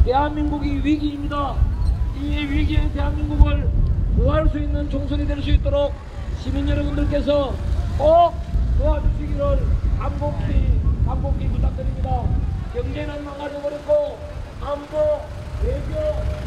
대한민국이 위기입니다. 이 위기의 대한민국을 구할 수 있는 총선이 될 수 있도록 시민 여러분들께서 꼭 도와주시기를 간곡히 부탁드립니다. 경제는 망가져버렸고 안보, 외교,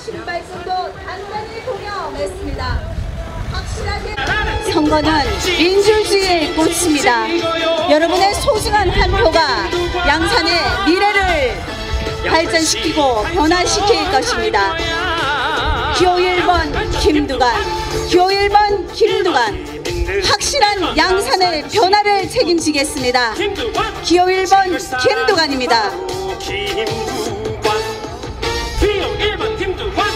신발끈도 단단히 공여했습니다. 확실하게 선거는 민주주의의 꽃입니다. 여러분의 소중한 한 표가 양산의 미래를 발전시키고 변화시킬 것입니다. 기호 1번 김두관, 기호 1번 김두관, 확실한 양산의 변화를 책임지겠습니다. 기호 1번 김두관입니다. 기호 1번 김두관,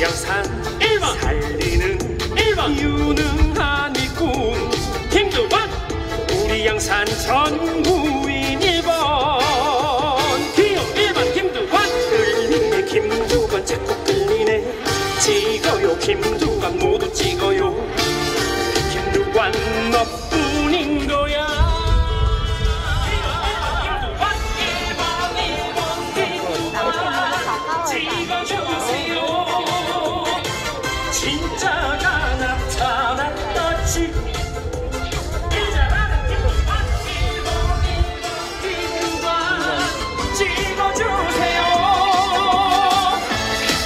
양산 1번 살리는 1번 유능한 일꾼 김두관, 우리 양산 전부인 1번. 기호 1번 김두관, 끌리네 김두관 자꾸 끌리네. 찍어요 김두관 모두 찍어요. 김두관 너뿐인 거야. 진짜가 나타났다 지금. 찍어주세요.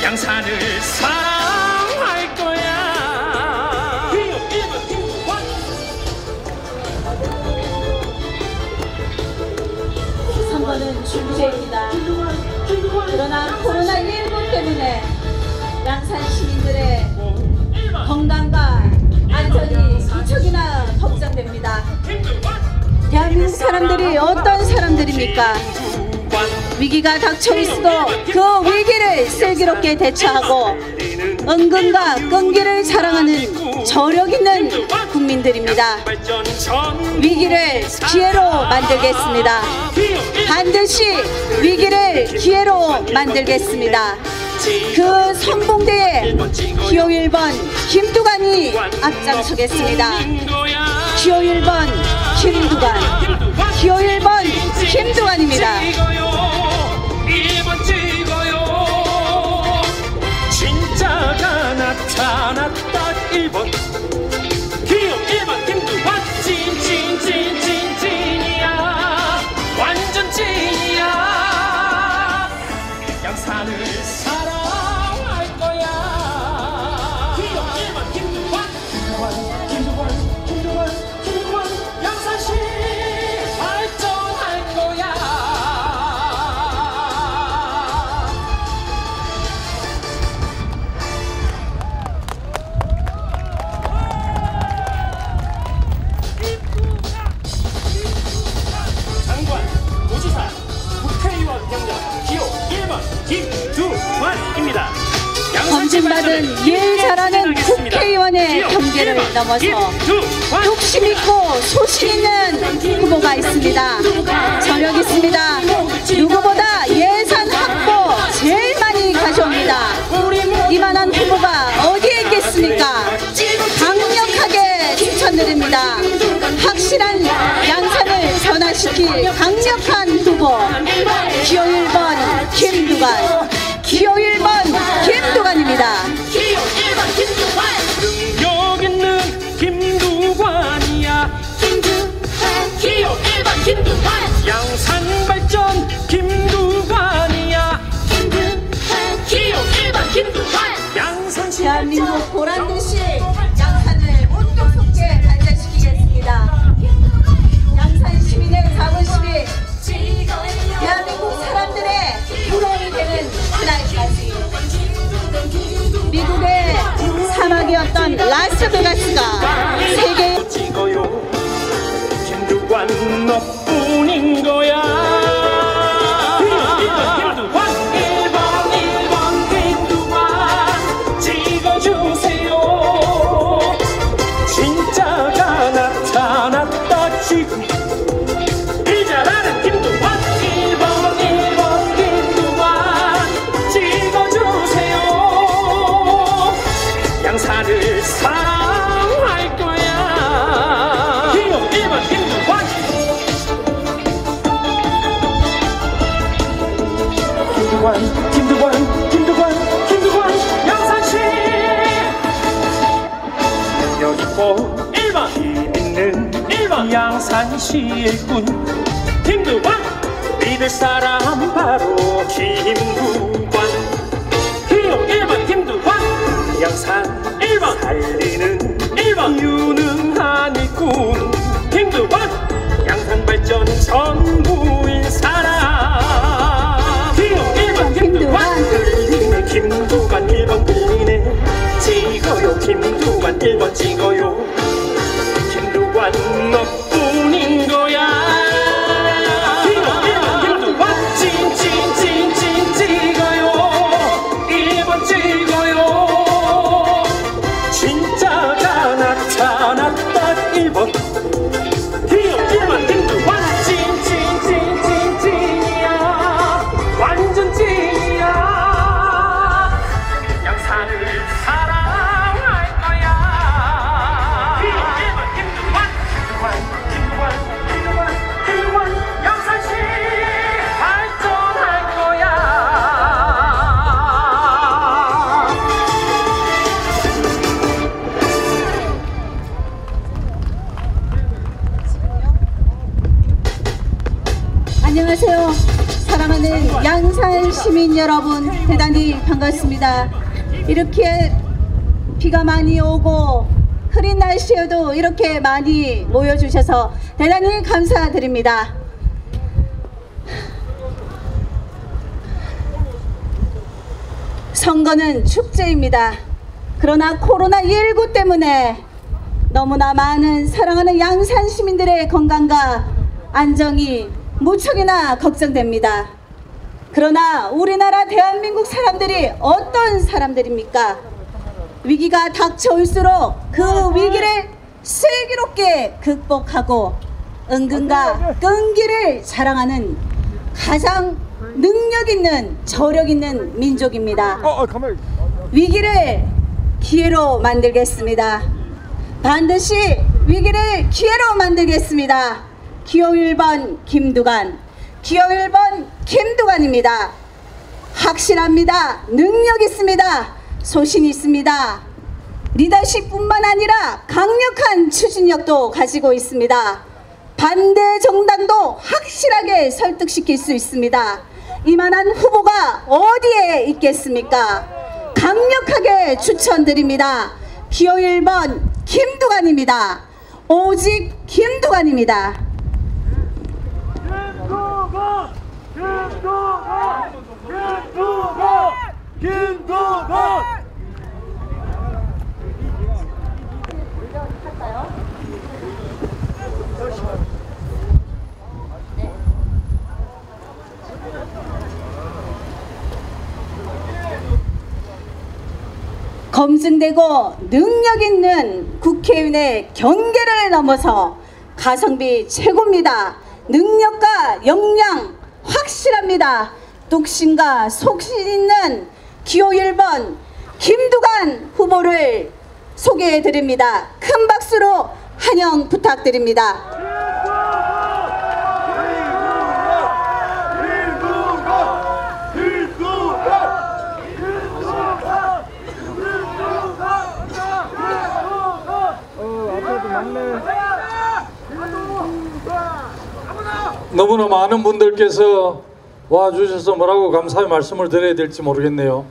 양산을 사랑할 거야. 기호 1번 김두관. 선거는 중재입니다. 그러나 코로나19 때문에 양산 시민들의 건강과 안전이 무척이나 걱정됩니다. 대한민국 사람들이 어떤 사람들입니까? 위기가 닥쳐 있어도 그 위기를 슬기롭게 대처하고 은근과 끈기를 자랑하는 저력 있는 국민들입니다. 위기를 기회로 만들겠습니다. 반드시 위기를 기회로 만들겠습니다. 그 선봉대에 기호 1번 김두관이 앞장서겠습니다. 기호 1번 김두관, 기호 1번 김두관입니다. 1번 찍어요. 진짜가 나타났다 1번. 기호 1번 김두관, 찐이야. 완전 찐이야. 양산을 사랑할 거야. 기호 1번 김두관, 김두관, 양산시 발전할 거야. 장관, 도지사, 국회의원 경력 기호 1번 김두관입니다. 검증받은 일 잘하는 국회의원의 경계를 넘어서 욕심 있고 소신 있는 후보가 있습니다. 저력 있습니다. 누구보다 예산 확보 제일 많이 가져옵니다. 이만한 후보가 어디에 있겠습니까? 강력하게 추천드립니다. 확실한 양산을 변화시킬 강력한 후보 기호 1번 김두관, 기호 1번 김두관입니다. 기호 1번 김두관, 능력 있는 김두관이야. 기호 1번 김두관, 양산 발전 김두관이야. 기호 1번 김두관, 양산시 대한민국 보란듯이 양산을 온통 속게 발전시키겠습니다. 양산 시민의 자부심이 대한민국 사람들의 부러움이 되는 그날까지 미국의 사막이었던 라스베가스가 세계 찍어요. 김두관 너뿐인 거야. 김두관 1번 김두관 찍어주세요. 진짜가 나타났다 지금. 이 잘하는 김두관 1번 김두관 찍어주세요. 양산을 사랑할 거야. 기호 1번 김두관, 김두관 양산시 능력 있고 1번 힘 있는 1번 양산시 일꾼 김두관, 믿을 사람 바로 김두관. 기호 1번 1번 찍어요. 김두관 너뿐인 거야. 1번 김두관 찐찐찐찐 찍어요. 1번 찍어요. 진짜가 나타났다. 1번 1번 김두관 찐찐찐찐찐이야. 완전 찐이야. 양산을 사랑할 거야. 1번 김두관 양산시 발전할 거야. 안녕하세요. 사랑하는 양산 시민 여러분, 대단히 반갑습니다. 이렇게 비가 많이 오고 흐린 날씨에도 이렇게 많이 모여주셔서 대단히 감사드립니다. 선거는 축제입니다. 그러나 코로나19 때문에 너무나 많은 사랑하는 양산 시민들의 건강과 안정이 무척이나 걱정됩니다. 그러나 우리나라 대한민국 사람들이 어떤 사람들입니까? 위기가 닥쳐올수록 그 위기를 슬기롭게 극복하고 은근과 끈기를 자랑하는 가장 능력 있는 저력 있는 민족입니다. 위기를 기회로 만들겠습니다. 반드시 위기를 기회로 만들겠습니다. 기호 1번 김두관, 기호 1번 김두관입니다. 확실합니다. 능력 있습니다. 소신 있습니다. 리더십뿐만 아니라 강력한 추진력도 가지고 있습니다. 반대 정당도 확실하게 설득시킬 수 있습니다. 이만한 후보가 어디에 있겠습니까? 강력하게 추천드립니다. 기호 1번 김두관입니다. 오직 김두관입니다. 김두관! 검증되고 능력 있는 국회의원의 경계를 넘어서 가성비 최고입니다. 능력과 역량 확실합니다. 뚝심과 속신 있는 기호 1번 김두관 후보를 소개해 드립니다. 큰 박수로 환영 부탁드립니다. 너무나 많은 분들께서 와주셔서 뭐라고 감사의 말씀을 드려야 될지 모르겠네요.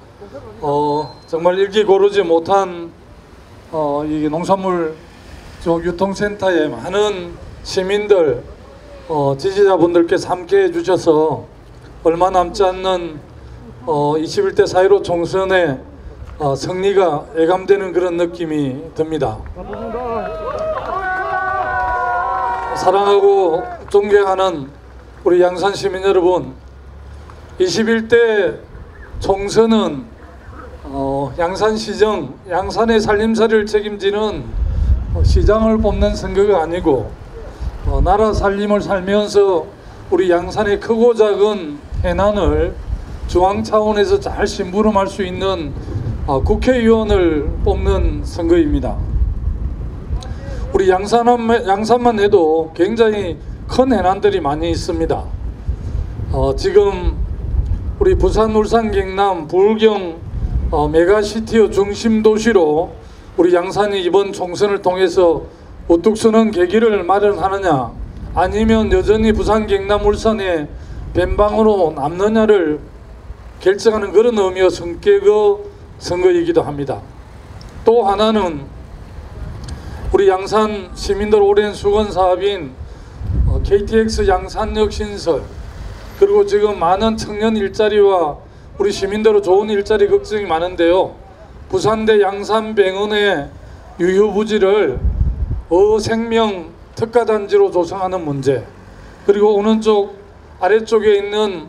정말 일기 고르지 못한 이 농산물 유통센터에 많은 시민들, 지지자분들께서 함께 해주셔서 얼마 남지 않는 21대 4.15 총선의 승리가 예감되는 그런 느낌이 듭니다. 사랑하고 존경하는 우리 양산 시민 여러분, 21대 총선은 양산시정, 양산의 살림살이를 책임지는 시장을 뽑는 선거가 아니고 나라 살림을 살면서 우리 양산의 크고 작은 해난을 중앙 차원에서 잘 심부름할 수 있는 국회의원을 뽑는 선거입니다. 우리 양산만 해도 굉장히 큰 해난들이 많이 있습니다. 지금 우리 부산, 울산, 경남, 부울경 메가시티의 중심 도시로 우리 양산이 이번 총선을 통해서 우뚝 서는 계기를 마련하느냐, 아니면 여전히 부산, 경남, 울산의 벤방으로 남느냐를 결정하는 그런 의미의 성격의 선거이기도 합니다. 또 하나는 우리 양산 시민들 오랜 수건 사업인 KTX 양산역 신설, 그리고 지금 많은 청년 일자리와 우리 시민들의 좋은 일자리 걱정이 많은데요. 부산대 양산병원의 유휴부지를 어생명 특가단지로 조성하는 문제, 그리고 오른쪽 아래쪽에 있는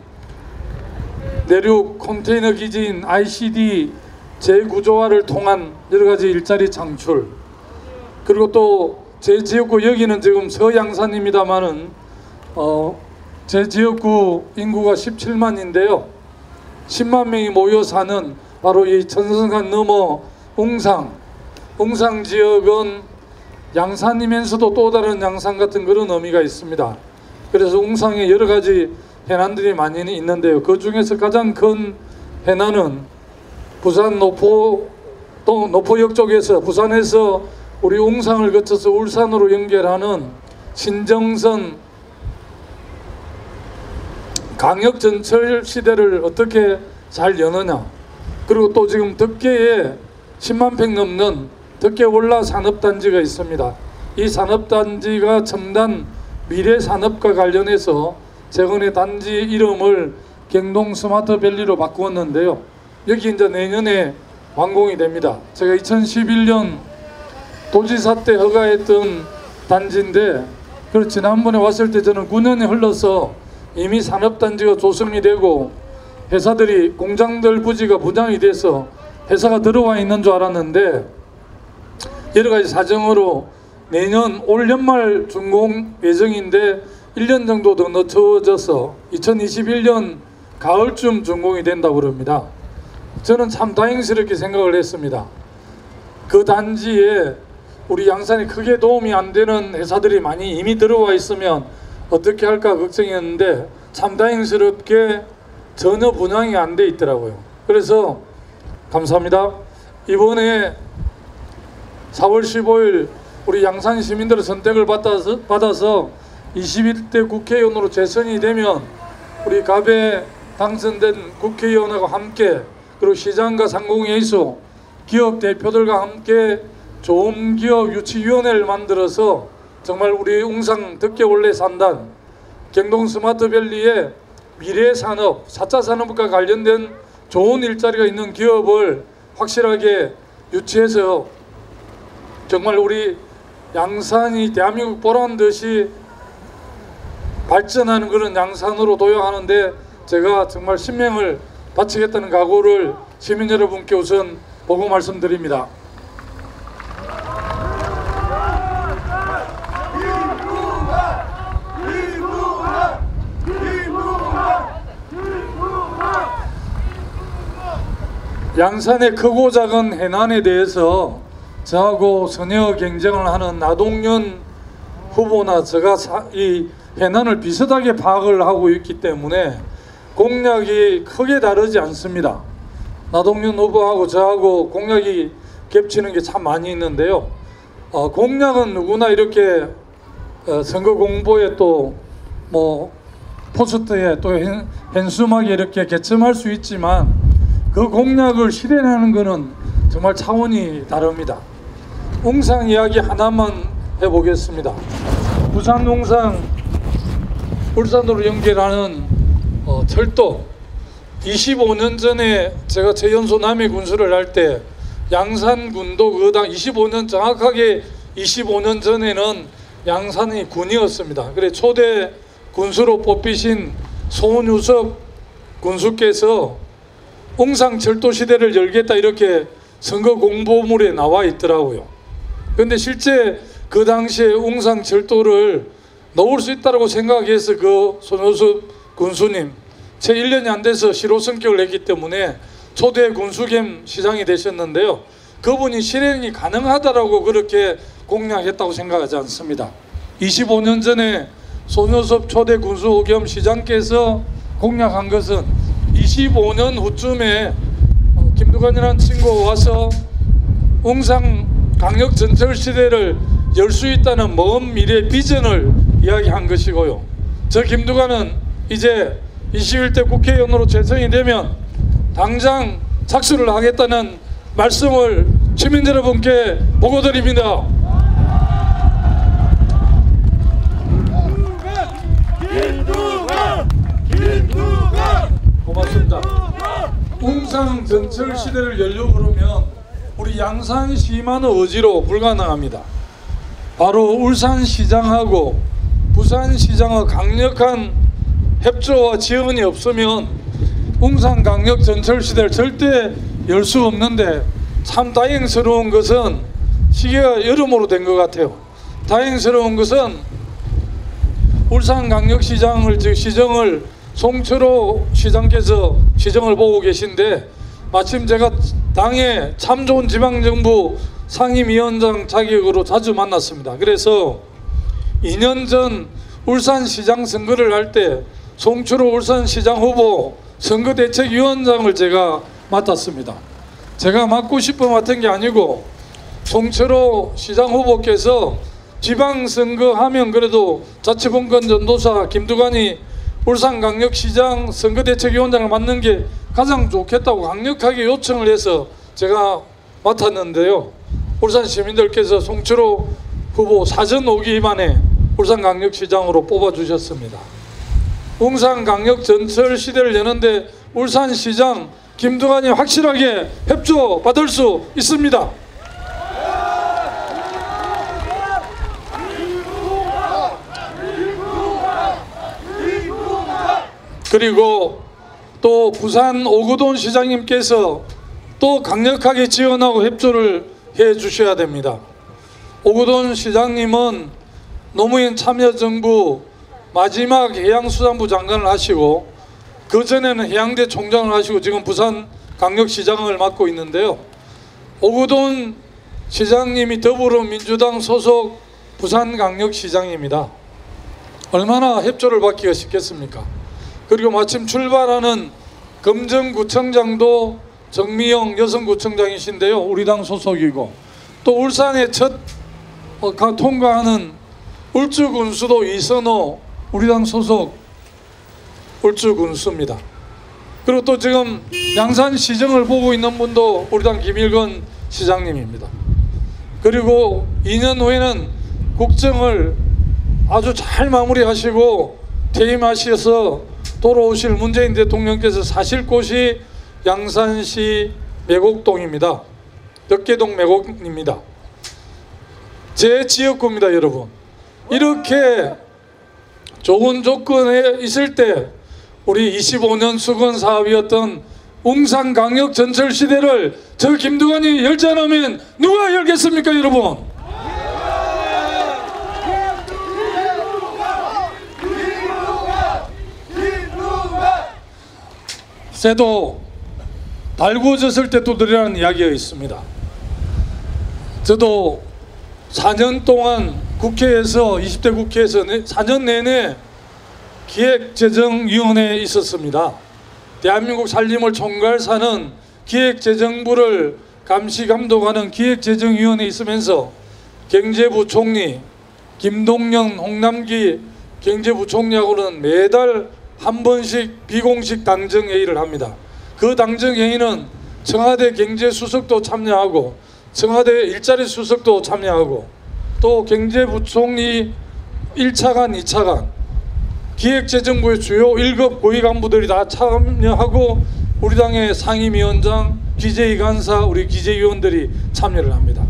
내륙 컨테이너 기지인 ICD 재구조화를 통한 여러가지 일자리 창출, 그리고 또 제 지역구, 여기는 지금 서양산입니다마는 제 지역구 인구가 17만인데요 10만 명이 모여 사는 바로 이 천성산 넘어 웅상 지역은 양산이면서도 또 다른 양산 같은 그런 의미가 있습니다. 그래서 웅상에 여러 가지 해난들이 많이 있는데요. 그 중에서 가장 큰 해난은 부산 노포역 쪽에서, 부산에서 우리 웅상을 거쳐서 울산으로 연결하는 신정선 강역전철 시대를 어떻게 잘 여느냐, 그리고 또 지금 덕계에 10만 평 넘는 덕계 월라 산업단지가 있습니다. 이 산업단지가 첨단 미래산업과 관련해서 최근에 단지 이름을 경동 스마트밸리로 바꾸었는데요. 여기 이제 내년에 완공이 됩니다. 제가 2011년 도지사 때 허가했던 단지인데, 그리고 지난번에 왔을 때 저는 9년이 흘러서 이미 산업단지가 조성이 되고 회사들이, 공장들 부지가 분양이 돼서 회사가 들어와 있는 줄 알았는데 여러 가지 사정으로 내년 올 연말 준공 예정인데 1년 정도 더 늦춰져서 2021년 가을쯤 준공이 된다고 그럽니다. 저는 참 다행스럽게 생각을 했습니다. 그 단지에 우리 양산이 크게 도움이 안 되는 회사들이 많이 이미 들어와 있으면 어떻게 할까 걱정했는데 참 다행스럽게 전혀 분양이 안 돼 있더라고요. 그래서 감사합니다. 이번에 4월 15일 우리 양산 시민들의 선택을 받아서 21대 국회의원으로 재선이 되면 우리 갑에 당선된 국회의원하고 함께, 그리고 시장과 상공회의소 기업 대표들과 함께 좋은 기업 유치위원회를 만들어서 정말 우리 웅상 덕계 원래 산단 경동 스마트밸리의 미래산업, 4차 산업과 관련된 좋은 일자리가 있는 기업을 확실하게 유치해서 정말 우리 양산이 대한민국 보란 듯이 발전하는 그런 양산으로 도약하는데 제가 정말 신명을 바치겠다는 각오를 시민 여러분께 우선 보고 말씀드립니다. 양산의 크고 작은 해난에 대해서 저하고 선여 경쟁을 하는 나동연 후보나 제가 이 해난을 비슷하게 파악을 하고 있기 때문에 공약이 크게 다르지 않습니다. 나동연 후보하고 저하고 공약이 겹치는 게 참 많이 있는데요. 공약은 누구나 이렇게 선거 공보에 또 뭐 포스터에 또 현수막에 이렇게 개첨할 수 있지만 그 공약을 실현하는 것은 정말 차원이 다릅니다. 웅상 이야기 하나만 해보겠습니다. 부산 웅상 울산으로 연결하는 철도, 25년 전에 제가 최연소 남해 군수를 할 때 양산군도 그당 25년, 정확하게 25년 전에는 양산이 군이었습니다. 그래 초대 군수로 뽑히신 손유섭 군수께서 웅상 철도 시대를 열겠다 이렇게 선거 공보물에 나와 있더라고요. 그런데 실제 그 당시에 웅상 철도를 넣을 수 있다고 생각해서 그 손효섭 군수님 채 1년이 안 돼서 실효 성격을 냈기 때문에 초대 군수 겸 시장이 되셨는데요. 그분이 실행이 가능하다라고 그렇게 공약했다고 생각하지 않습니다. 25년 전에 손효섭 초대 군수 겸 시장께서 공약한 것은 25년 후쯤에 김두관이라는 친구가 와서 웅상 강력 전철 시대를 열 수 있다는 먼 미래 비전을 이야기한 것이고요. 저 김두관은 이제 21대 국회의원으로 재선이 되면 당장 착수를 하겠다는 말씀을 시민 여러분께 보고드립니다. 고맙습니다. 웅상 전철 시대를 열려고 그러면 우리 우리 양산시만의 의지로 불가능합니다. 바로 울산시장하고 부산시장의 강력한 협조와 지원이 없으면 웅산광역전철시대를 절대 열 수 없는데, 참 다행스러운 것은 시기가 여름으로 된 것 같아요. 다행스러운 것은 울산광역시장을 시정을 송철호 시장께서 시정을 보고 계신데, 마침 제가 당의 참 좋은 지방정부 상임위원장 자격으로 자주 만났습니다. 그래서 2년 전 울산시장 선거를 할 때 송철호 울산시장 후보 선거대책위원장을 제가 맡았습니다. 제가 맡고 싶어 맡은 게 아니고 송철호 시장 후보께서 지방선거 하면 그래도 자치분권 전도사 김두관이 울산광역시장 선거대책위원장을 맡는 게 가장 좋겠다고 강력하게 요청을 해서 제가 맡았는데요. 울산 시민들께서 송철호 후보 사전 오기 만에 울산광역시장으로 뽑아주셨습니다. 웅산광역 전철 시대를 여는데 울산시장 김두관이 확실하게 협조 받을 수 있습니다. 그리고 또 부산 오구돈 시장님께서 또 강력하게 지원하고 협조를 해 주셔야 됩니다. 오구돈 시장님은 노무현 참여정부 마지막 해양수산부 장관을 하시고 그전에는 해양대 총장을 하시고 지금 부산광역시장을 맡고 있는데요. 오구돈 시장님이 더불어민주당 소속 부산광역시장입니다. 얼마나 협조를 받기가 쉽겠습니까? 그리고 마침 출발하는 금정구청장도 정미영 여성구청장이신데요. 우리 당 소속이고, 또 울산에 첫 통과하는 울주군수도 이선호 우리 당 소속 울주군수입니다. 그리고 또 지금 양산시정을 보고 있는 분도 우리 당 김일건 시장님입니다. 그리고 2년 후에는 국정을 아주 잘 마무리하시고 퇴임하셔서 돌아오실 문재인 대통령께서 사실 곳이 양산시 매곡동입니다. 덕계동 매곡입니다. 제 지역구입니다, 여러분. 이렇게 좋은 조건에 있을 때 우리 25년 수건 사업이었던 웅산광역 전철 시대를 저 김두관이 열지 않으면 누가 열겠습니까, 여러분? 새도 달구어졌을 때 두드리라는 이야기가 있습니다. 저도 4년 동안 국회에서 20대 국회에서 4년 내내 기획재정위원회에 있었습니다. 대한민국 살림을 총괄사는 기획재정부를 감시 감독하는 기획재정위원회에 있으면서 경제부총리 김동연 홍남기 경제부총리하고는 매달 한 번씩 비공식 당정회의를 합니다. 그 당정회의는 청와대 경제수석도 참여하고 청와대 일자리 수석도 참여하고 또 경제부총리 1차관, 2차관 기획재정부의 주요 1급 고위 간부들이 다 참여하고 우리 당의 상임위원장, 기재위 간사, 우리 기재위원들이 참여를 합니다.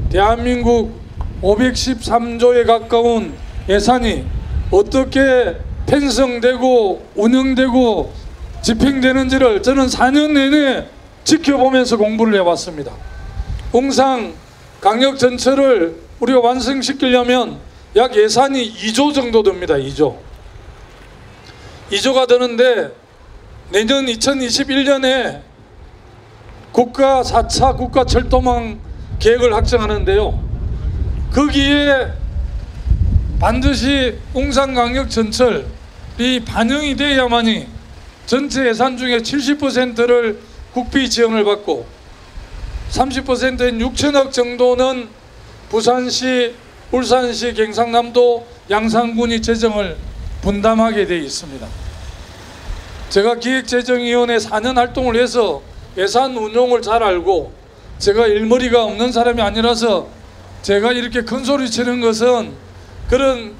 대한민국 513조에 가까운 예산이 어떻게 편성되고 운영되고 집행되는지를 저는 4년 내내 지켜보면서 공부를 해왔습니다. 웅산 광역전철을 우리가 완성시키려면 약 예산이 2조 정도 됩니다. 2조가 되는데 내년 2021년에 국가 4차 국가철도망 계획을 확정하는데요. 거기에 반드시 웅산광역전철이 반영이 돼야만이 전체 예산 중에 70%를 국비 지원을 받고 30%인 6천억 정도는 부산시, 울산시, 경상남도, 양산군이 재정을 분담하게 되어 있습니다. 제가 기획재정위원회 4년 활동을 해서 예산 운용을 잘 알고 제가 일머리가 없는 사람이 아니라서 제가 이렇게 큰 소리 치는 것은 그런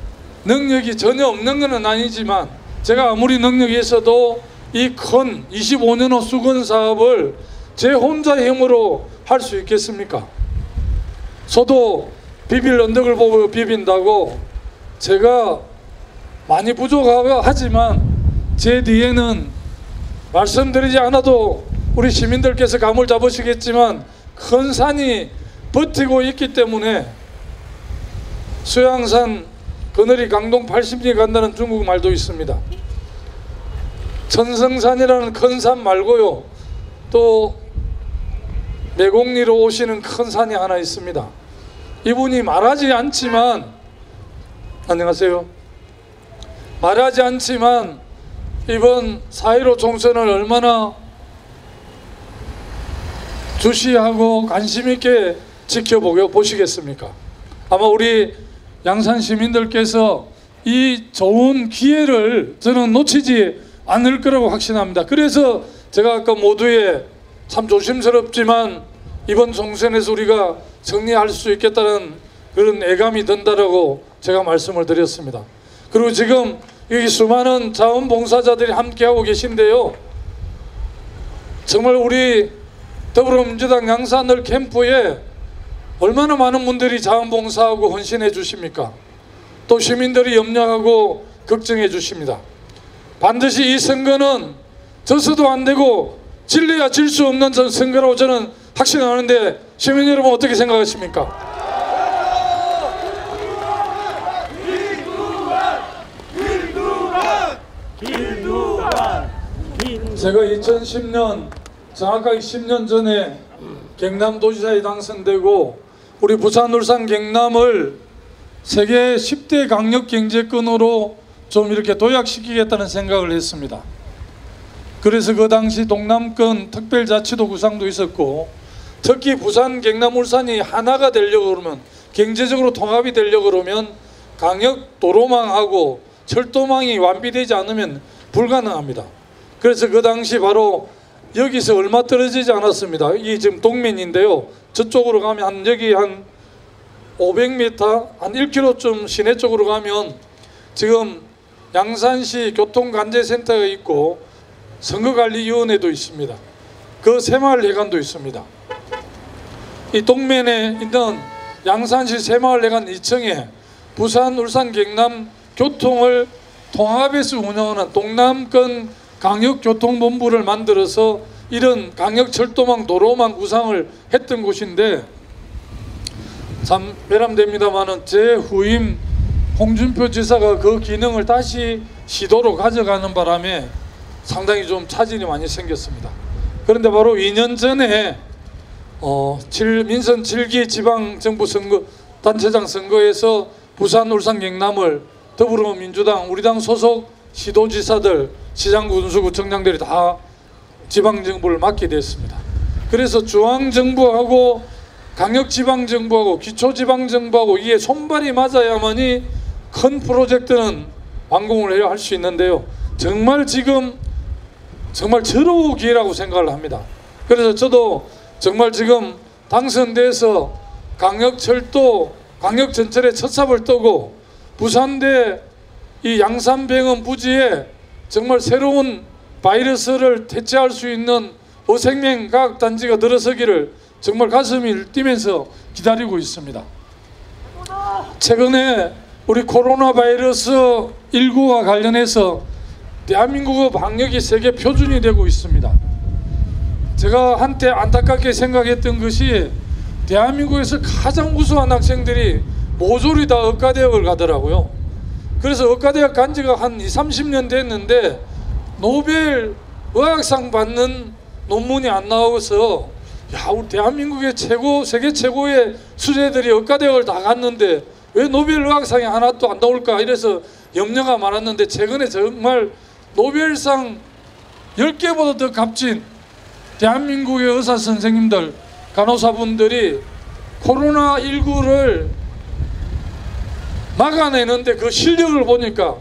능력이 전혀 없는 것은 아니지만 제가 아무리 능력이 있어도 이 큰 25년호 수건 사업을 제 혼자 힘으로 할 수 있겠습니까? 저도 비빌 언덕을 보고 비빈다고 제가 많이 부족하지만 제 뒤에는 말씀드리지 않아도 우리 시민들께서 감을 잡으시겠지만 큰 산이 버티고 있기 때문에 수양산 그늘이 강동 80리 간다는 중국 말도 있습니다. 천성산이라는 큰 산 말고요, 또 매곡리로 오시는 큰 산이 하나 있습니다. 이분이 말하지 않지만, 안녕하세요, 말하지 않지만 이번 4.15 총선을 얼마나 주시하고 관심 있게 지켜보시겠습니까? 아마 우리 양산 시민들께서 이 좋은 기회를 저는 놓치지 않을 거라고 확신합니다. 그래서 제가 아까 모두에 참 조심스럽지만 이번 총선에서 우리가 승리할 수 있겠다는 그런 애감이 든다라고 제가 말씀을 드렸습니다. 그리고 지금 여기 수많은 자원봉사자들이 함께하고 계신데요, 정말 우리 더불어민주당 양산을 캠프에 얼마나 많은 분들이 자원봉사하고 헌신해 주십니까? 또 시민들이 염려하고 걱정해 주십니다. 반드시 이 선거는 져서도 안 되고 질려야 질 수 없는 선거라고 저는 확신하는데, 시민 여러분 어떻게 생각하십니까? 제가 2010년 정확하게 10년 전에 경남도지사에 당선되고 우리 부산, 울산, 경남을 세계 10대 강력경제권으로 좀 이렇게 도약시키겠다는 생각을 했습니다. 그래서 그 당시 동남권 특별자치도 구상도 있었고, 특히 부산, 경남, 울산이 하나가 되려고 그러면, 경제적으로 통합이 되려고 그러면 강력 도로망하고 철도망이 완비되지 않으면 불가능합니다. 그래서 그 당시 바로 여기서 얼마 떨어지지 않았습니다. 이 지금 동면인데요, 저쪽으로 가면 여기 한 500m, 한 1km쯤 시내 쪽으로 가면 지금 양산시 교통관제센터가 있고 선거관리위원회도 있습니다. 그 새마을회관도 있습니다. 이 동면에 있는 양산시 새마을회관 2층에 부산, 울산, 경남 교통을 통합해서 운영하는 동남권 강역교통본부를 만들어서 이런 강역철도망, 도로망 구상을 했던 곳인데, 참 외람됩니다마는 제 후임 홍준표 지사가 그 기능을 다시 시도로 가져가는 바람에 상당히 좀 차질이 많이 생겼습니다. 그런데 바로 2년 전에 민선 7기 지방정부 선거 단체장 선거에서 부산, 울산, 경남을 더불어민주당 우리 당 소속 시도지사들, 시장구, 군수구, 청장들이 다 지방정부를 맡게 됐습니다. 그래서 중앙정부하고 강력지방정부하고 기초지방정부하고 이게 손발이 맞아야만이 큰 프로젝트는 완공을 해야 할 수 있는데요, 정말 지금 정말 절호 기회라고 생각을 합니다. 그래서 저도 정말 지금 당선돼서 강역철도, 강역전철의 첫 삽을 뜨고 부산대 이 양산병원 부지에 정말 새로운 바이러스를 대체할 수 있는 어생명과학단지가 들어서기를 정말 가슴이 뛰면서 기다리고 있습니다. 최근에 우리 코로나 바이러스 19와 관련해서 대한민국의 방역이 세계 표준이 되고 있습니다. 제가 한때 안타깝게 생각했던 것이 대한민국에서 가장 우수한 학생들이 모조리 다 의과대학을 가더라고요. 그래서 의과대학 간 지가 한 20-30년 됐는데 노벨 의학상 받는 논문이 안 나와서, 야, 우리 대한민국의 세계 최고의 수재들이 의과대학을 다 갔는데 왜 노벨 의학상이 하나도 안 나올까, 이래서 염려가 많았는데, 최근에 정말 노벨상 10개보다 더 값진 대한민국의 의사 선생님들, 간호사분들이 코로나19를 막아내는데 그 실력을 보니까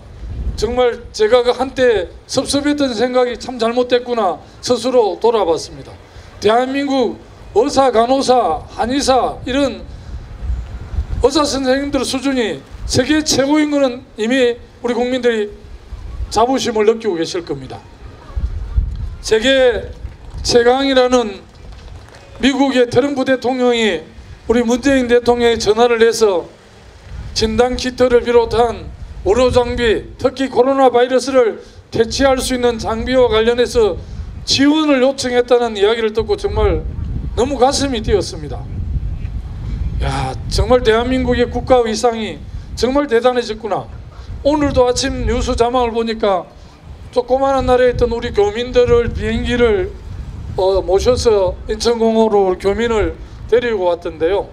정말 제가 그 한때 섭섭했던 생각이 참 잘못됐구나 스스로 돌아봤습니다. 대한민국 의사, 간호사, 한의사 이런 의사 선생님들 수준이 세계 최고인 것은 이미 우리 국민들이 자부심을 느끼고 계실 겁니다. 세계 최강이라는 미국의 트럼프 대통령이 우리 문재인 대통령이 전화를 해서 진단키트를 비롯한 의료장비, 특히 코로나 바이러스를 퇴치할 수 있는 장비와 관련해서 지원을 요청했다는 이야기를 듣고 정말 너무 가슴이 뛰었습니다. 야, 정말 대한민국의 국가 위상이 정말 대단해졌구나. 오늘도 아침 뉴스 자막을 보니까 조그마한 나라에 있던 우리 교민들을 비행기를 모셔서 인천공항으로 교민을 데리고 왔던데요.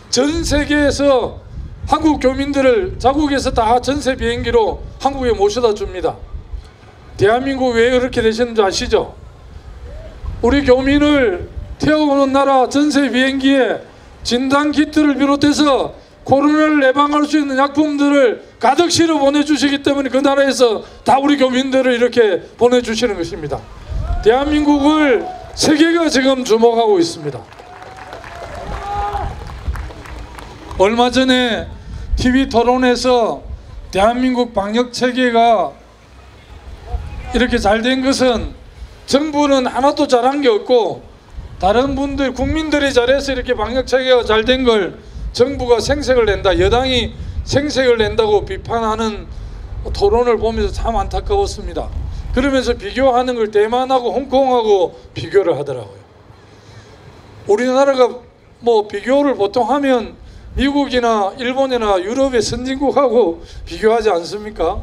전 세계에서 한국 교민들을 자국에서 다 전세 비행기로 한국에 모셔다 줍니다. 대한민국 왜 그렇게 되셨는지 아시죠? 우리 교민을 태워오는 나라 전세 비행기에 진단키트를 비롯해서 코로나를 예방할 수 있는 약품들을 가득 실어 보내주시기 때문에 그 나라에서 다 우리 교민들을 이렇게 보내주시는 것입니다. 대한민국을 세계가 지금 주목하고 있습니다. 얼마 전에 TV 토론에서 대한민국 방역 체계가 이렇게 잘 된 것은 정부는 하나도 잘한 게 없고 다른 분들 국민들이 잘해서 이렇게 방역 체계가 잘 된 걸 정부가 생색을 낸다, 여당이 생색을 낸다고 비판하는 토론을 보면서 참 안타까웠습니다. 그러면서 비교하는 걸 대만하고 홍콩하고 비교를 하더라고요. 우리나라가 뭐 비교를 보통 하면 미국이나 일본이나 유럽의 선진국하고 비교하지 않습니까?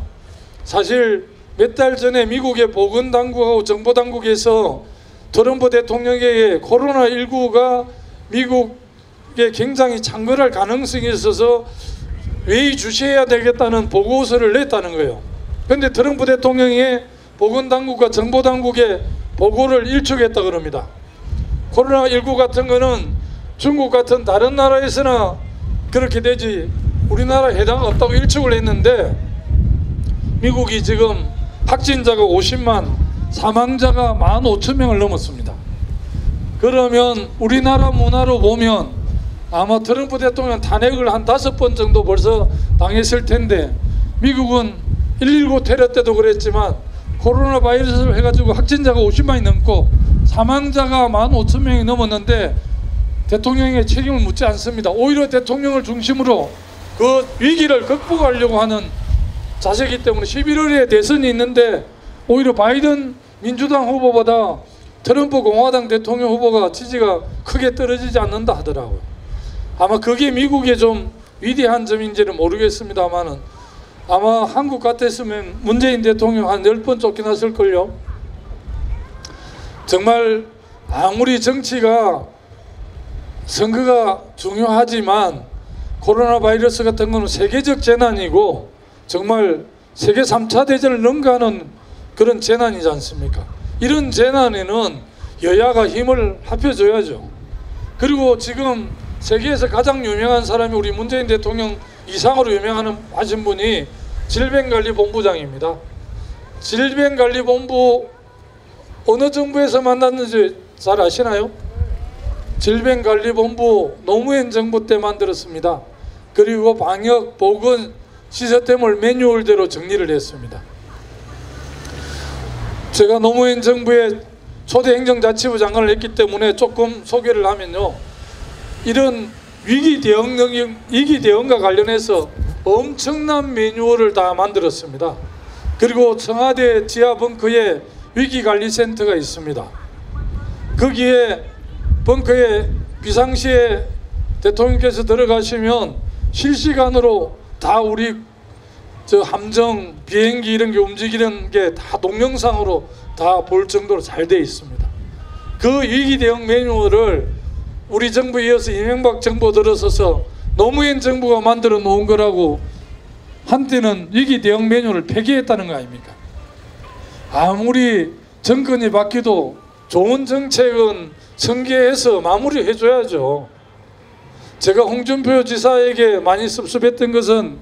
사실 몇 달 전에 미국의 보건당국하고 정보당국에서 트럼프 대통령에게 코로나19가 미국에 굉장히 창궐할 가능성이 있어서 예의주시해야 되겠다는 보고서를 냈다는 거예요. 그런데 트럼프 대통령이 보건당국과 정보당국의 보고를 일축했다 그럽니다. 코로나19 같은 거는 중국 같은 다른 나라에서나 그렇게 되지 우리나라에 해당 없다고 일축을 했는데 미국이 지금 확진자가 50만, 사망자가 15,000명을 넘었습니다. 그러면 우리나라 문화로 보면 아마 트럼프 대통령 탄핵을 한 5번 정도 벌써 당했을 텐데 미국은 119 테러 때도 그랬지만 코로나 바이러스를 해가지고 확진자가 50만이 넘고 사망자가 15,000명이 넘었는데 대통령의 책임을 묻지 않습니다. 오히려 대통령을 중심으로 그 위기를 극복하려고 하는 자세이기 때문에 11월에 대선이 있는데 오히려 바이든 민주당 후보보다 트럼프 공화당 대통령 후보가 지지가 크게 떨어지지 않는다 하더라고요. 아마 그게 미국의 좀 위대한 점인지는 모르겠습니다만은 아마 한국 같았으면 문재인 대통령 한 10번 쫓겨났을걸요. 정말 아무리 정치가 선거가 중요하지만 코로나 바이러스 같은 거는 세계적 재난이고 정말 세계 3차 대전을 능가하는 그런 재난이지 않습니까? 이런 재난에는 여야가 힘을 합쳐줘야죠. 그리고 지금 세계에서 가장 유명한 사람이 우리 문재인 대통령 이상으로 유명하신 분이 질병관리본부장입니다. 질병관리본부 어느 정부에서 만났는지 잘 아시나요? 질병관리본부 노무현 정부 때 만들었습니다. 그리고 방역 보건 시스템을 매뉴얼대로 정리를 했습니다. 제가 노무현 정부의 초대 행정자치부 장관을 했기 때문에 조금 소개를 하면요, 이런 위기 대응과 관련해서 엄청난 매뉴얼을 다 만들었습니다. 그리고 청와대 지하 벙커에 위기관리센터가 있습니다. 거기에 벙커에 비상시에 대통령께서 들어가시면 실시간으로 다 우리 함정, 비행기 이런 게 움직이는 게 다 동영상으로 다 볼 정도로 잘 되어 있습니다. 그 위기 대응 매뉴얼을 우리 정부에 이어서 이명박 정부 들어서서 노무현 정부가 만들어 놓은 거라고 한때는 위기 대응 매뉴얼을 폐기했다는 거 아닙니까? 아무리 정권이 바뀌도 좋은 정책은 전개해서 마무리해 줘야죠. 제가 홍준표 지사에게 많이 섭섭했던 것은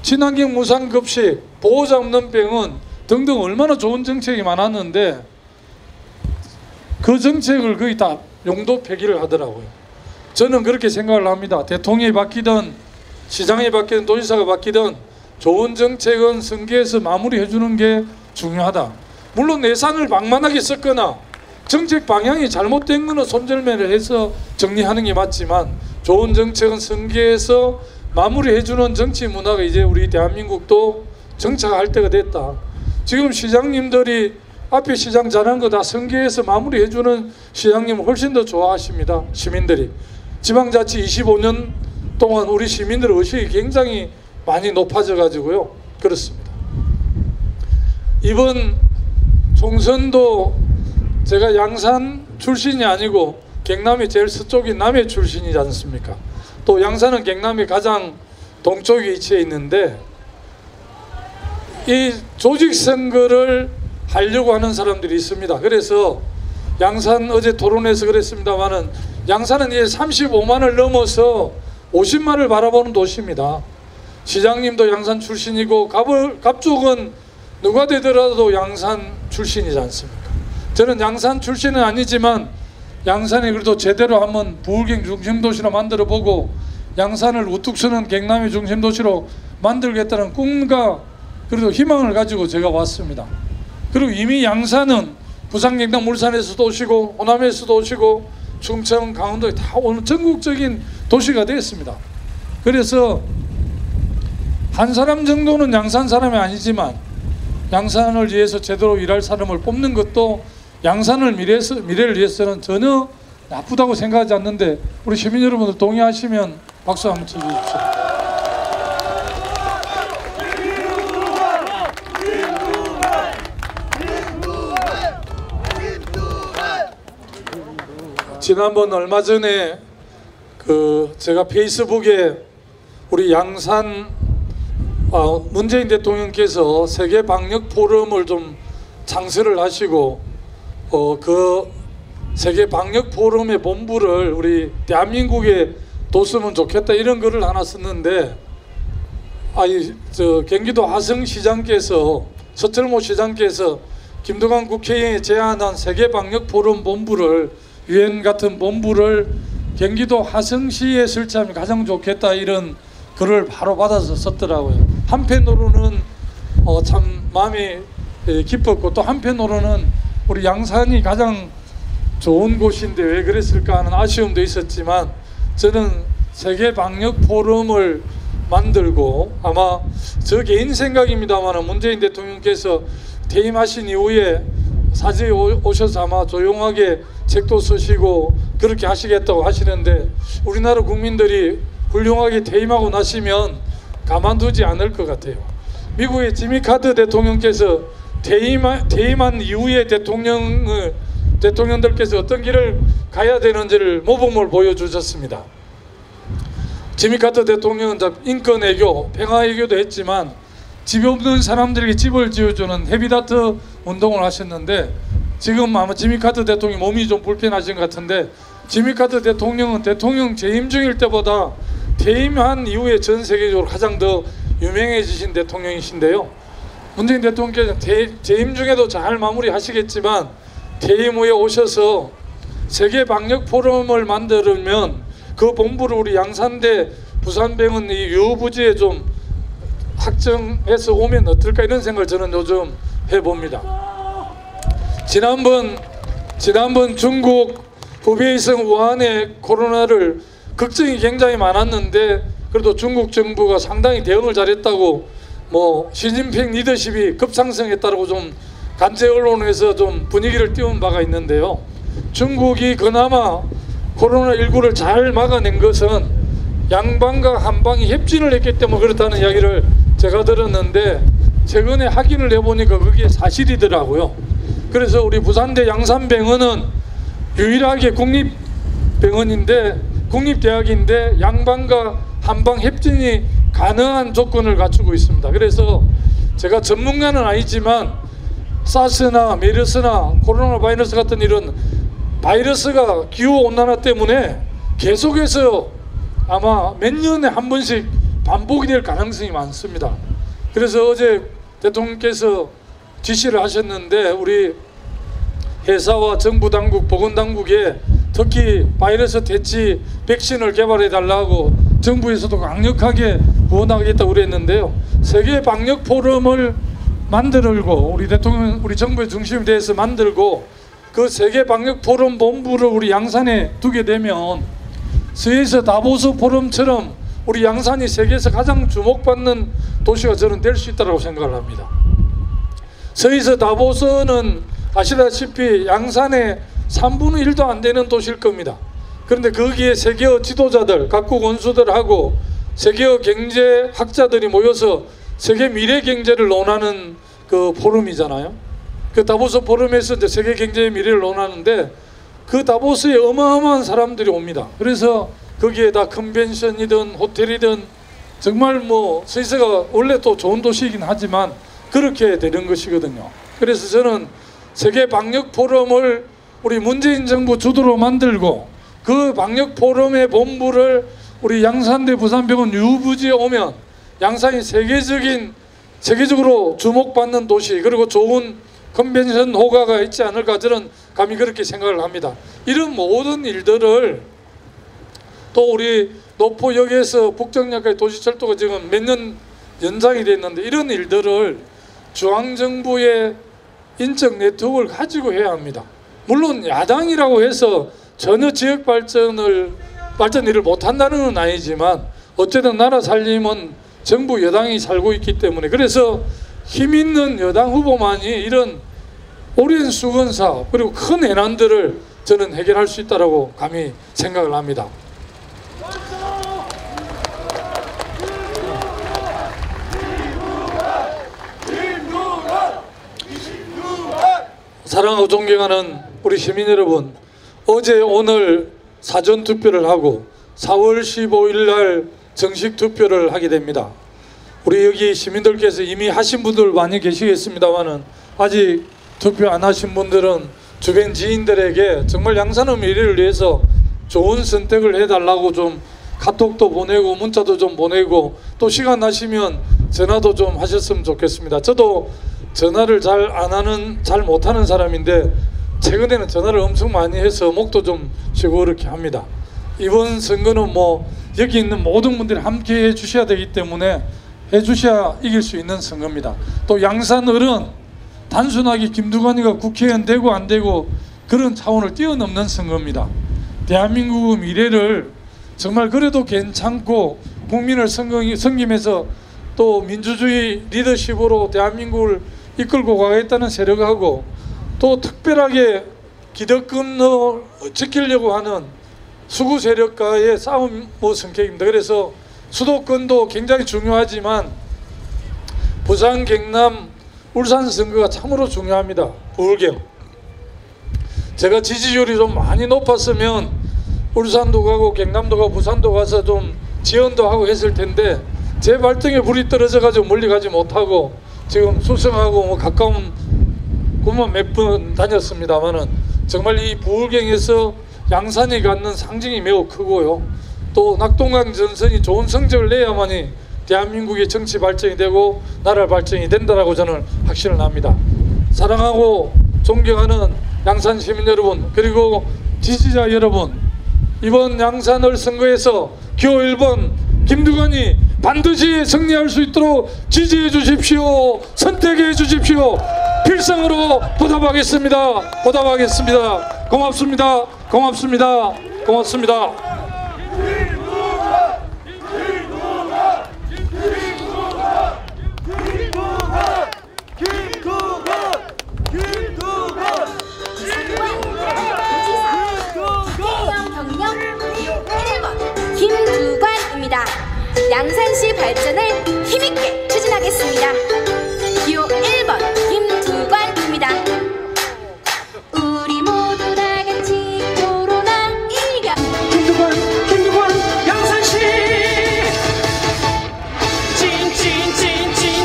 친환경 무상급식, 보호자 없는 병원 등등 얼마나 좋은 정책이 많았는데 그 정책을 거의 다 용도 폐기를 하더라고요. 저는 그렇게 생각을 합니다. 대통령이 바뀌든 시장이 바뀌든 도지사가 바뀌든 좋은 정책은 선거에서 마무리해 주는 게 중요하다. 물론 예산을 방만하게 썼거나 정책 방향이 잘못된 거는 손절매를 해서 정리하는 게 맞지만 좋은 정책은 승계해서 마무리해주는 정치 문화가 이제 우리 대한민국도 정착할 때가 됐다. 지금 시장님들이 앞에 시장 잘한 거 다 승계해서 마무리해주는 시장님을 훨씬 더 좋아하십니다. 시민들이. 지방자치 25년 동안 우리 시민들의 의식이 굉장히 많이 높아져 가지고요. 그렇습니다. 이번 총선도 제가 양산 출신이 아니고 경남이 제일 서쪽인 남해 출신이지 않습니까? 또 양산은 경남이 가장 동쪽에 위치해 있는데 이 조직선거를 하려고 하는 사람들이 있습니다. 그래서 양산 어제 토론에서 그랬습니다만은 양산은 이제 35만을 넘어서 50만을 바라보는 도시입니다. 시장님도 양산 출신이고 갑쪽은 누가 되더라도 양산 출신이지 않습니까? 저는 양산 출신은 아니지만 양산이 그래도 제대로 한번 부울경 중심도시로 만들어보고 양산을 우뚝 서는 경남의 중심도시로 만들겠다는 꿈과 그래도 희망을 가지고 제가 왔습니다. 그리고 이미 양산은 부산, 경남, 울산에서도 오시고 호남에서도 오시고 충청, 강원도에 다 오는 전국적인 도시가 되었습니다. 그래서 한 사람 정도는 양산 사람이 아니지만 양산을 위해서 제대로 일할 사람을 뽑는 것도 양산을 미래를 위해서는 전혀 나쁘다고 생각하지 않는데 우리 시민 여러분들 동의하시면 박수 한번 쳐주십시오. 지난번 얼마 전에 제가 페이스북에 우리 양산 문재인 대통령께서 세계 방역 포럼을 좀 창설을 하시고 그 세계 방역 포럼의 본부를 우리 대한민국에 뒀으면 좋겠다 이런 글을 하나 썼는데 경기도 화성시장께서 서철모 시장께서 김두관 국회의원이 제안한 세계 방역 포럼 본부를 유엔 같은 본부를 경기도 화성시에 설치하면 가장 좋겠다 이런 글을 바로 받아서 썼더라고요. 한편으로는 참 마음이 기뻤고 또 한편으로는 우리 양산이 가장 좋은 곳인데 왜 그랬을까 하는 아쉬움도 있었지만 저는 세계 방역 포럼을 만들고 아마 저 개인 생각입니다만 문재인 대통령께서 퇴임하신 이후에 사직에 오셔서 아마 조용하게 책도 쓰시고 그렇게 하시겠다고 하시는데 우리나라 국민들이 훌륭하게 퇴임하고 나시면 가만두지 않을 것 같아요. 미국의 지미 카터 대통령께서 퇴임한 이후에 대통령들께서 어떤 길을 가야 되는지를 모범을 보여주셨습니다. 지미 카터 대통령은 인권 외교, 평화 외교도 했지만 집 없는 사람들에게 집을 지어주는 헤비다트 운동을 하셨는데 지금 아마 지미 카터 대통령 몸이 좀 불편하신 것 같은데 지미 카터 대통령은 대통령 재임 중일 때보다 퇴임한 이후에 전 세계적으로 가장 더 유명해지신 대통령이신데요. 문재인 대통령께서 재임 중에도 잘 마무리하시겠지만 퇴임 후에 오셔서 세계 방역 포럼을 만들면 그 본부를 우리 양산대 부산병원 이 유부지에 좀 확정해서 오면 어떨까 이런 생각을 저는 요즘 해봅니다. 지난번 중국 후베이성 우한의 코로나를 걱정이 굉장히 많았는데 그래도 중국 정부가 상당히 대응을 잘했다고 시진핑 리더십이 급상승했다고 좀 간제 언론에서 좀 분위기를 띄운 바가 있는데요. 중국이 그나마 코로나19를 잘 막아낸 것은 양방과 한방이 협진을 했기 때문에 그렇다는 이야기를 제가 들었는데 최근에 확인을 해보니까 그게 사실이더라고요. 그래서 우리 부산대 양산병원은 유일하게 국립대학인데 양방과 한방 협진이 가능한 조건을 갖추고 있습니다. 그래서 제가 전문가는 아니지만 사스나 메르스나 코로나 바이러스 같은 이런 바이러스가 기후온난화 때문에 계속해서 아마 몇 년에 한 번씩 반복이 될 가능성이 많습니다. 그래서 어제 대통령께서 지시를 하셨는데 우리 회사와 정부 당국, 보건당국에 특히 바이러스 대치 백신을 개발해 달라고 정부에서도 강력하게 후원하겠다고 그랬는데요. 세계 방역 포럼을 만들고 우리 대통령, 우리 정부의 중심이 돼서 만들고 그 세계 방역 포럼 본부를 우리 양산에 두게 되면 스위스 다보스 포럼처럼 우리 양산이 세계에서 가장 주목받는 도시가 저는 될 수 있다고 생각을 합니다. 스위스 다보스는 아시다시피 양산의 3분의 1도 안 되는 도시일 겁니다. 그런데 거기에 세계의 지도자들, 각국 원수들하고 세계의 경제학자들이 모여서 세계 미래 경제를 논하는 그 포럼이잖아요. 그 다보스 포럼에서 이제 세계 경제의 미래를 논하는데 그 다보스에 어마어마한 사람들이 옵니다. 그래서 거기에다 컨벤션이든 호텔이든 정말 뭐 스위스가 원래 또 좋은 도시이긴 하지만 그렇게 되는 것이거든요. 그래서 저는 세계 방역 포럼을 우리 문재인 정부 주도로 만들고 그 방역 포럼의 본부를 우리 양산대 부산병원 유부지에 오면 양산이 세계적으로 주목받는 도시 그리고 좋은 컨벤션 호가가 있지 않을까 저는 감히 그렇게 생각을 합니다. 이런 모든 일들을 또 우리 노포역에서 북정역까지 도시철도가 지금 몇 년 연장이 됐는데 이런 일들을 중앙정부의 인적 네트워크를 가지고 해야 합니다. 물론 야당이라고 해서 전혀 지역 발전 일을 못한다는 건 아니지만 어쨌든 나라 살림은 정부 여당이 살고 있기 때문에 그래서 힘있는 여당 후보만이 이런 오랜 수건 사업 그리고 큰 해난들을 저는 해결할 수 있다고 감히 생각을 합니다. 사랑하고 존경하는 우리 시민 여러분, 어제 오늘 사전 투표를 하고 4월 15일 날 정식 투표를 하게 됩니다. 우리 여기 시민들께서 이미 하신 분들 많이 계시겠습니다만은 아직 투표 안 하신 분들은 주변 지인들에게 정말 양산의 미래를 위해서 좋은 선택을 해달라고 좀 카톡도 보내고 문자도 좀 보내고 또 시간 나시면 전화도 좀 하셨으면 좋겠습니다. 저도 전화를 잘 못하는 사람인데 최근에는 전화를 엄청 많이 해서 목도 좀 쉬고 그렇게 합니다. 이번 선거는 뭐 여기 있는 모든 분들이 함께 해 주셔야 되기 때문에 해 주셔야 이길 수 있는 선거입니다. 또 양산을은 단순하게 김두관이가 국회의원 되고 안 되고 그런 차원을 뛰어넘는 선거입니다. 대한민국의 미래를 정말 그래도 괜찮고 국민을 섬기면서 또 민주주의 리더십으로 대한민국을 이끌고 가겠다는 세력하고 또 특별하게 기득권을 지키려고 하는 수구 세력과의 싸움 성격입니다. 그래서 수도권도 굉장히 중요하지만 부산, 경남, 울산 선거가 참으로 중요합니다. 부울경. 제가 지지율이 좀 많이 높았으면 울산도 가고 경남도 가고 부산도 가서 좀 지원도 하고 했을 텐데 제 발등에 불이 떨어져 가지고 멀리 가지 못하고 지금 수성하고 뭐 가까운 곳만 몇 번 다녔습니다만은 정말 이 부울경에서 양산이 갖는 상징이 매우 크고요. 또 낙동강 전선이 좋은 성적을 내야만이 대한민국의 정치 발전이 되고 나라 발전이 된다라고 저는 확신을 합니다. 사랑하고 존경하는 양산 시민 여러분 그리고 지지자 여러분, 이번 양산을 선거에서 기호 1번 김두관이 반드시 승리할 수 있도록 지지해 주십시오. 선택해 주십시오. 필승으로 보답하겠습니다. 보답하겠습니다. 고맙습니다. 고맙습니다. 고맙습니다. 김두관입니다. 양산시 발전을 힘있게 추진하겠습니다. 기호 1번 김두관입니다. 우리 모두 다 같이 코로나 이겨. 김두관 양산시 찐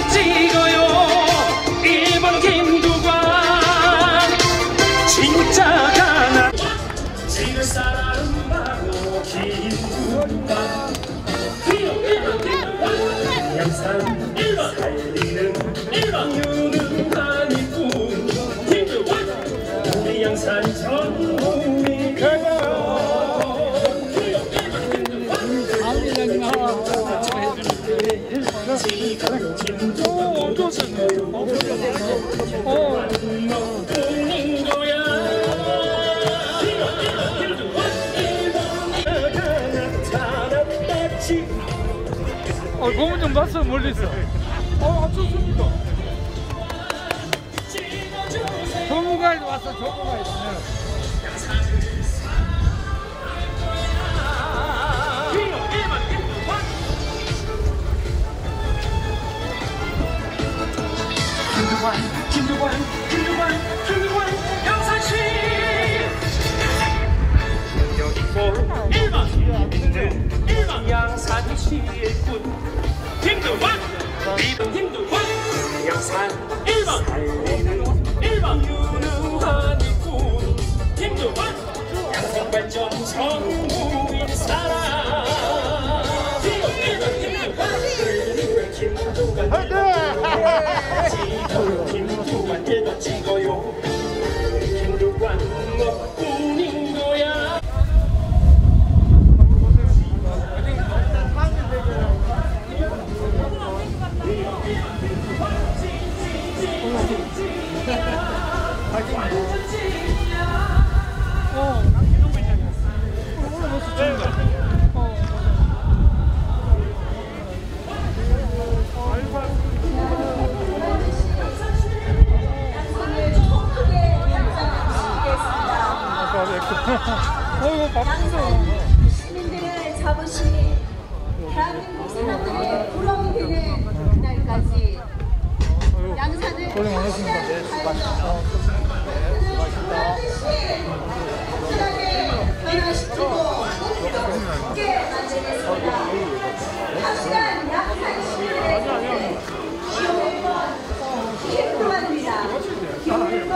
찍어요. 1번 김두관 진짜 가나 지금 사랑하고 김두관 양산 살리는 유능한 이뿐 김두관 우리 양산 전 국민 지금 김두관 고문 좀 봤어 멀리서. 안 쳤습니다. 조무가에도 왔어. 조무가에도. 김두관 양산시 능력 있고 일반 있는 양산시 일꾼 김두관 양산 일반 살리는 일반 유능한 일꾼 김두관 양산발전 전무인 사람 김두관 김두관 일반 찍어요 김두관 너뿐인 거야. 시민들의 자부심이 대한민국 사람들의 부러움이 되는 그날까지 양산을 고생 많으십니다. 변화시키고 함께 만들겠습니다. 확실한 양산 시민들의 삶을 기호 1번 김두관입니다. 기호 1번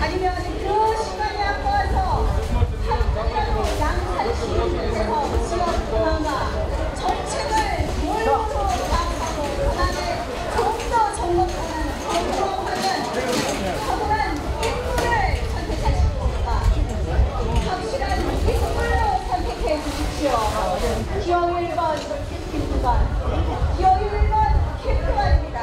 아니면 그 시간에 앞서서 양산시에서 지역 변화가 정책을 몰고 나가고 권한을 좀 더 정복하는 정복하는 확실한 인물을 선택하실 겁니다. 확실한 인물로 선택해 주십시오. 기호 1번 김두관, 기호 1번 김두관입니다.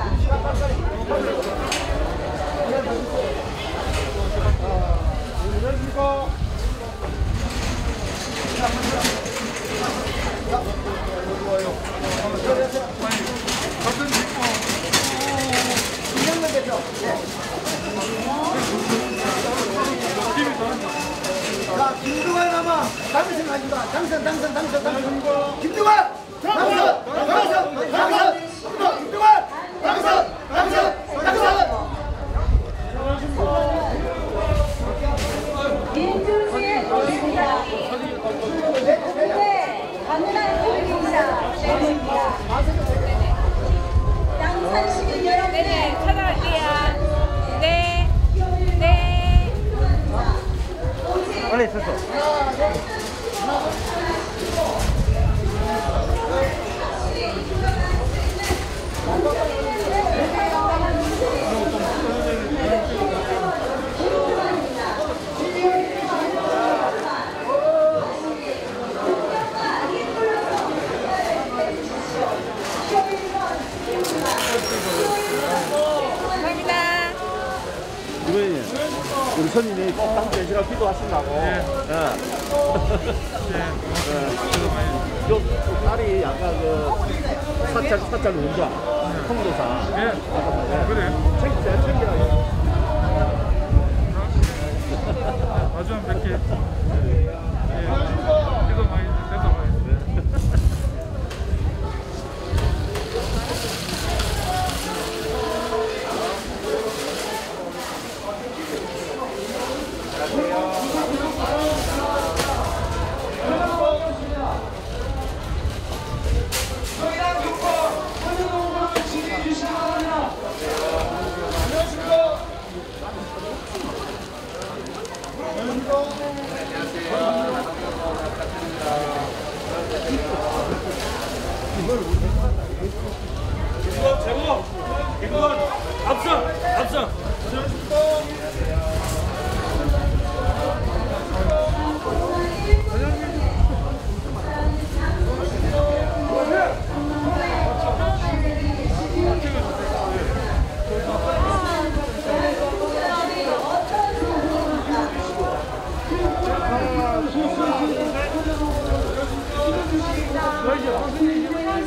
자, 김두관 아마 당선하지마. 당선. 김두관 김두관 민주주의의 도시입니다. 네, 가문한 도시입니다. 대구입니다. 양산 시민 여러분, 네네, 찾아갈게요. 네. 빨리 있었어. 우리 선임이 꼭 다음 주에 제가 기도하신다고. 요 딸이 아까 그 사찰 운자 통도사. 그래요? 챙기라고. 마주 한 100개. 기도 많이 돼서 많이. 저희랑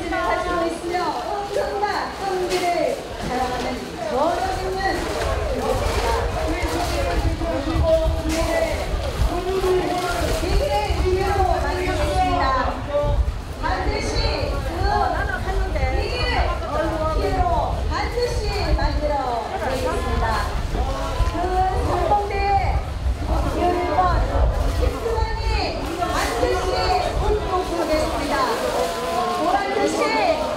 가지고 있으며 흥과 끈기를 자랑하는 저력 있는 위기를 위기로 만들겠습니다. 반드시 그 위기를 기회로 반드시 만들어 드리겠습니다. 그 선봉대에 기회를 김수환이 반드시 운동하겠습니다. 보란듯이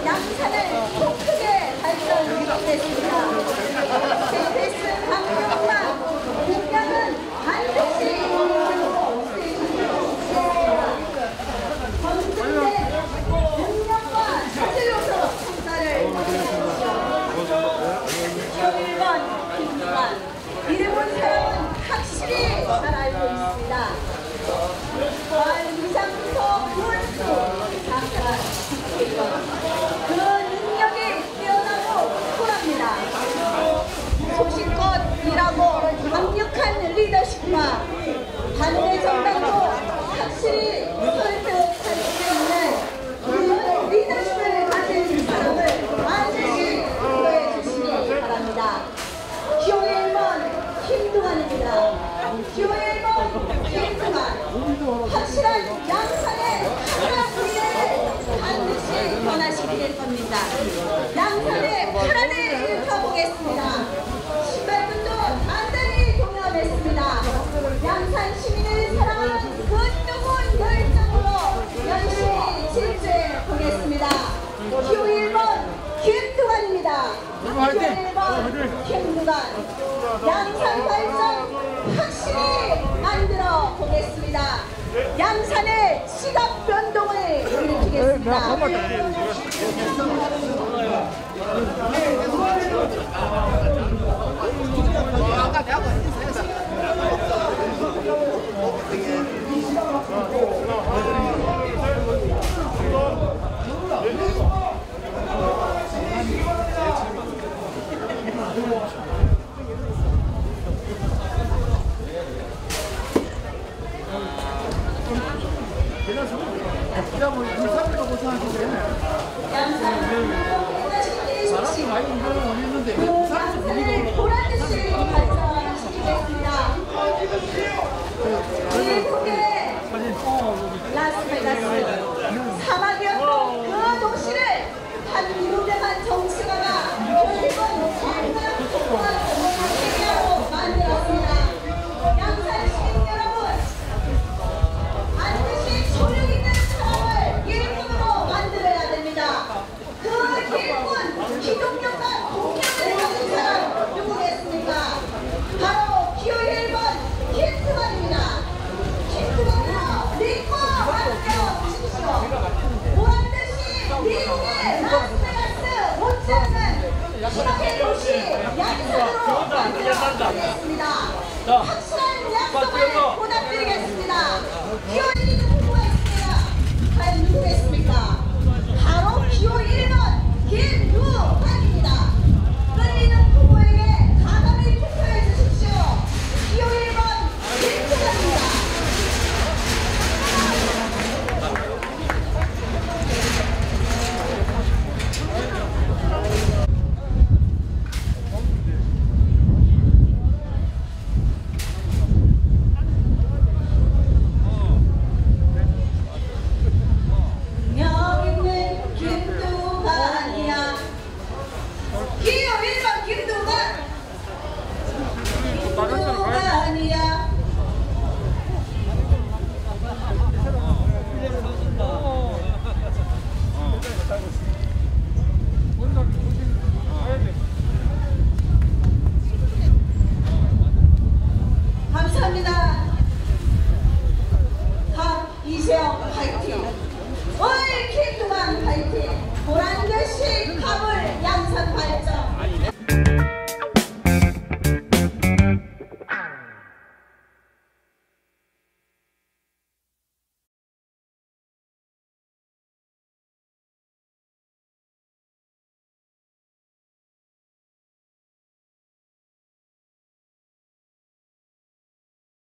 양산을 더 크게 발전시키겠습니다. KBS 방송만 공약은 반드시 이루어지고 검증된 능력과 자질로서 성과를 거두십시오. 1번 김수환 이름은 사람은 확실히 잘 알고 있습니다. 이상부터 구원수 장사가 그 능력이 뛰어나고 쿨합니다. 소신껏 일하고 강력한 리더십과 반대 정당도 확실히 설득할 수 있는 그 리더십을 가진 사람을 반드시 구해 주시기 바랍니다. 기호 1번 김두관입니다. 기호 1번 김두관 확실한 양산의 파란 미래를 반드시 변화시킬 겁니다. 양산의 파란을 읽어보겠습니다. 신발분도 단단히 동요했습니다. 양산 시민을 사랑하는 그 뜨거운 열정으로 열심히 질주해 보겠습니다. 기호 1번 김두관입니다. 기호 1번 김두관 양산 발전 확실히 만들어 보겠습니다. 양산의 시각 변동을 일으키겠습니다. 양산을 보란듯이 발전시키겠습니다. 미국의 라스베가스 사막이었던 그 도시를 한 유명한 정치가가 결국은 세계로 만들었습니다. 양산 시민 여러분, 반드시 조력 있는 사람을 일꾼으로 만들어야 됩니다. 그 일꾼, 기동력과 동력을 가진 사람 누구겠습니까? 바로 기호 1번 김수환입니다. 김수환으로 믿고 맡겨주십시오. 파이팅!